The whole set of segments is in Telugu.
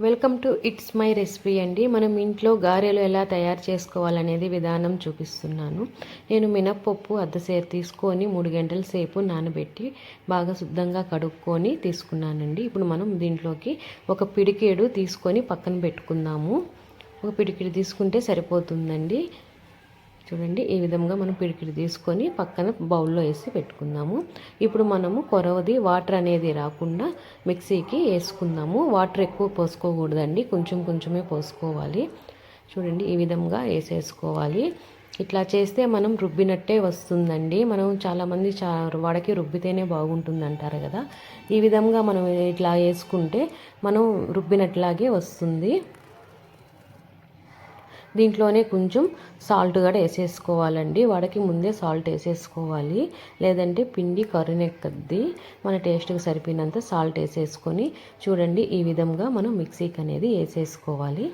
Welcome to it's my recipe అండి. మనం ఇంట్లో గారెలు ఎలా తయారు చేసుకోవాలనేది విధానం చూపిస్తున్నాను. నేను మినప్పప్పు అర్ధసేరు తీసుకొని 3 గంటల సేపు నానబెట్టి బాగా శుద్ధంగా కడుక్కొని తీసుకున్నానండి. ఇప్పుడు మనం దీంట్లోకి ఒక పిడికేడు తీసుకొని పక్కన పెట్టుకుందాము. ఒక పిడికెడు తీసుకుంటే సరిపోతుందండి. చూడండి, ఈ విధంగా మనం పిడికిడి తీసుకొని పక్కన బౌల్లో వేసి పెట్టుకుందాము. ఇప్పుడు మనము కొరవది వాటర్ అనేది రాకుండా మిక్సీకి వేసుకుందాము. వాటర్ ఎక్కువ పోసుకోకూడదండి, కొంచెం కొంచెమే పోసుకోవాలి. చూడండి, ఈ విధంగా వేసేసుకోవాలి. ఇట్లా చేస్తే మనం రుబ్బినట్టే వస్తుందండి. మనం చాలామంది వడకి రుబ్బితేనే బాగుంటుంది అంటారు కదా. ఈ విధంగా మనం ఇట్లా వేసుకుంటే మనం రుబ్బినట్లాగే వస్తుంది. దీంట్లోనే కొంచెం సాల్ట్ కూడా వేసేసుకోవాలండి. వడకి ముందే సాల్ట్ వేసేసుకోవాలి, లేదంటే పిండి కరునెక్కద్ది. మన టేస్ట్కి సరిపోయినంత సాల్ట్ వేసేసుకొని చూడండి, ఈ విధంగా మనం మిక్సీకి అనేది వేసేసుకోవాలి.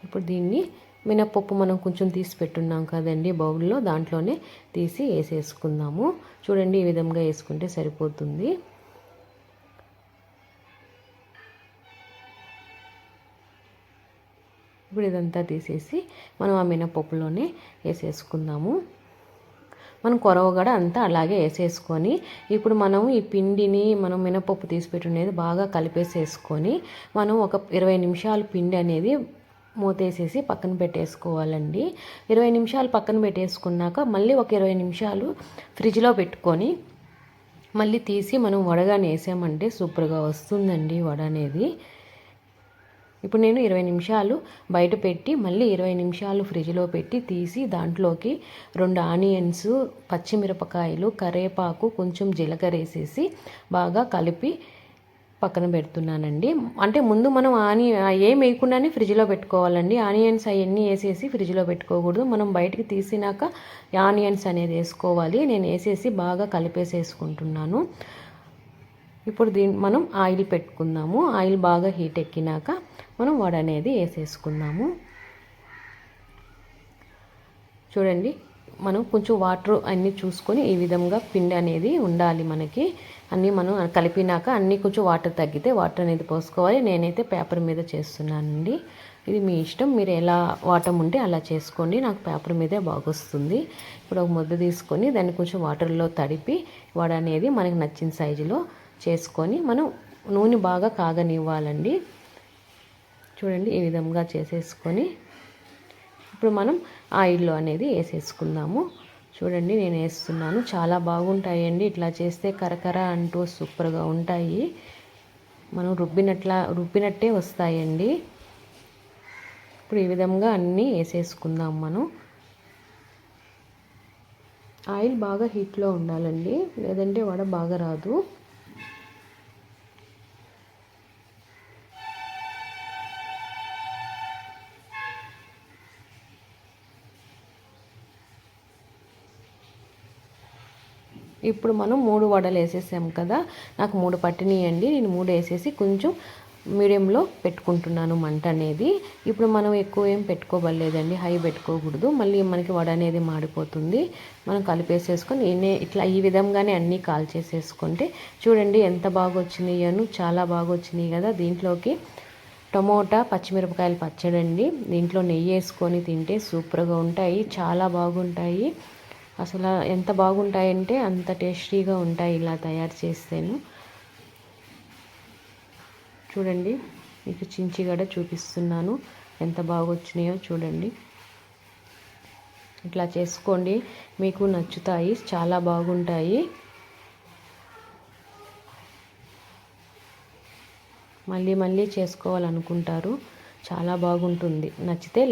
ఇప్పుడు దీన్ని మినప్పప్పు మనం కొంచెం తీసి పెట్టున్నాం కదండి బౌల్లో, దాంట్లోనే తీసి వేసేసుకుందాము. చూడండి, ఈ విధంగా వేసుకుంటే సరిపోతుంది. ఇప్పుడు ఇదంతా తీసేసి మనం ఆ మినపప్పులోనే వేసేసుకుందాము. మనం కొరవగడ అంతా అలాగే వేసేసుకొని ఇప్పుడు మనం ఈ పిండిని మనం మినపప్పు తీసి పెట్టుకునేది బాగా కలిపేసేసుకొని మనం ఒక 20 నిమిషాలు పిండి అనేది మూతేసేసి పక్కన పెట్టేసుకోవాలండి. 20 నిమిషాలు పక్కన పెట్టేసుకున్నాక మళ్ళీ ఒక 20 నిమిషాలు ఫ్రిడ్జ్లో పెట్టుకొని మళ్ళీ తీసి మనం వడగానే వేసామంటే సూపర్గా వస్తుందండి వడ అనేది. ఇప్పుడు నేను 20 నిమిషాలు బయట పెట్టి మళ్ళీ 20 నిమిషాలు ఫ్రిడ్జ్లో పెట్టి తీసి దాంట్లోకి 2 ఆనియన్స్, పచ్చిమిరపకాయలు, కరివేపాకు, కొంచెం జీలకర్ర వేసేసి బాగా కలిపి పక్కన పెడుతున్నానండి. అంటే ముందు మనం ఏం వేయకుండానే ఫ్రిడ్జ్లో పెట్టుకోవాలండి. ఆనియన్స్ అవన్నీ వేసేసి ఫ్రిడ్జ్లో పెట్టుకోకూడదు. మనం బయటికి తీసినాక ఆనియన్స్ అనేది వేసుకోవాలి. నేను వేసేసి బాగా కలిపేసేసుకుంటున్నాను. ఇప్పుడు మనం ఆయిల్ పెట్టుకుందాము. ఆయిల్ బాగా హీట్ ఎక్కినాక మనం వడ అనేది వేసేసుకుందాము. చూడండి, మనం కొంచెం వాటర్ అన్నీ చూసుకొని ఈ విధంగా పిండి అనేది ఉండాలి మనకి. అన్నీ మనం కలిపినాక అన్నీ కొంచెం వాటర్ తగ్గితే వాటర్ అనేది పోసుకోవాలి. నేనైతే పేపర్ మీద చేస్తున్నానండి. ఇది మీ ఇష్టం, మీరు ఎలా వాటం ఉంటే అలా చేసుకోండి. నాకు పేపర్ మీదే బాగొస్తుంది. ఇప్పుడు ఒక ముద్ద తీసుకొని దాన్ని కొంచెం వాటర్లో తడిపి వడ అనేది మనకి నచ్చిన సైజులో చేసుకొని మనం నూనె బాగా కాగనివ్వాలండి. చూడండి, ఈ విధంగా చేసేసుకొని ఇప్పుడు మనం ఆయిల్లో అనేది వేసేసుకుందాము. చూడండి, నేను వేస్తున్నాను. చాలా బాగుంటాయండి ఇట్లా చేస్తే, కరకర అంటూ సూపర్గా ఉంటాయి. మనం రుబ్బినట్టే వస్తాయండి. ఇప్పుడు ఈ విధంగా అన్నీ వేసేసుకుందాం. మనం ఆయిల్ బాగా హీట్లో ఉండాలండి, లేదంటే వడ బాగా రాదు. ఇప్పుడు మనం 3 వడలు వేసేసాం కదా, నాకు 3 పట్టినాయండి. నేను 3 వేసేసి కొంచెం మీడియంలో పెట్టుకుంటున్నాను మంట అనేది. ఇప్పుడు మనం ఎక్కువ ఏం పెట్టుకోవలేదండి, హై పెట్టుకోకూడదు. మళ్ళీ మనకి వడ అనేది మాడిపోతుంది. మనం కలిపేసేసుకొని ఇట్లా ఈ విధంగానే అన్నీ కాల్చేసేసుకుంటే చూడండి ఎంత బాగా వచ్చినాయను, చాలా బాగా వచ్చినాయి కదా. దీంట్లోకి టమోటా, పచ్చిమిరపకాయలు పచ్చడండి. దీంట్లో నెయ్యి వేసుకొని తింటే సూపర్గా ఉంటాయి, చాలా బాగుంటాయి. అసలు ఎంత బాగుంటాయంటే అంత టేస్టీగా ఉంటాయి ఇలా తయారు చేస్తేను. చూడండి, మీకు చించి కూడా చూపిస్తున్నాను ఎంత బాగా వచ్చినాయో చూడండి. ఇట్లా చేసుకోండి, మీకు నచ్చుతాయి, చాలా బాగుంటాయి. మళ్ళీ మళ్ళీ చేసుకోవాలనుకుంటారు, చాలా బాగుంటుంది. నచ్చితే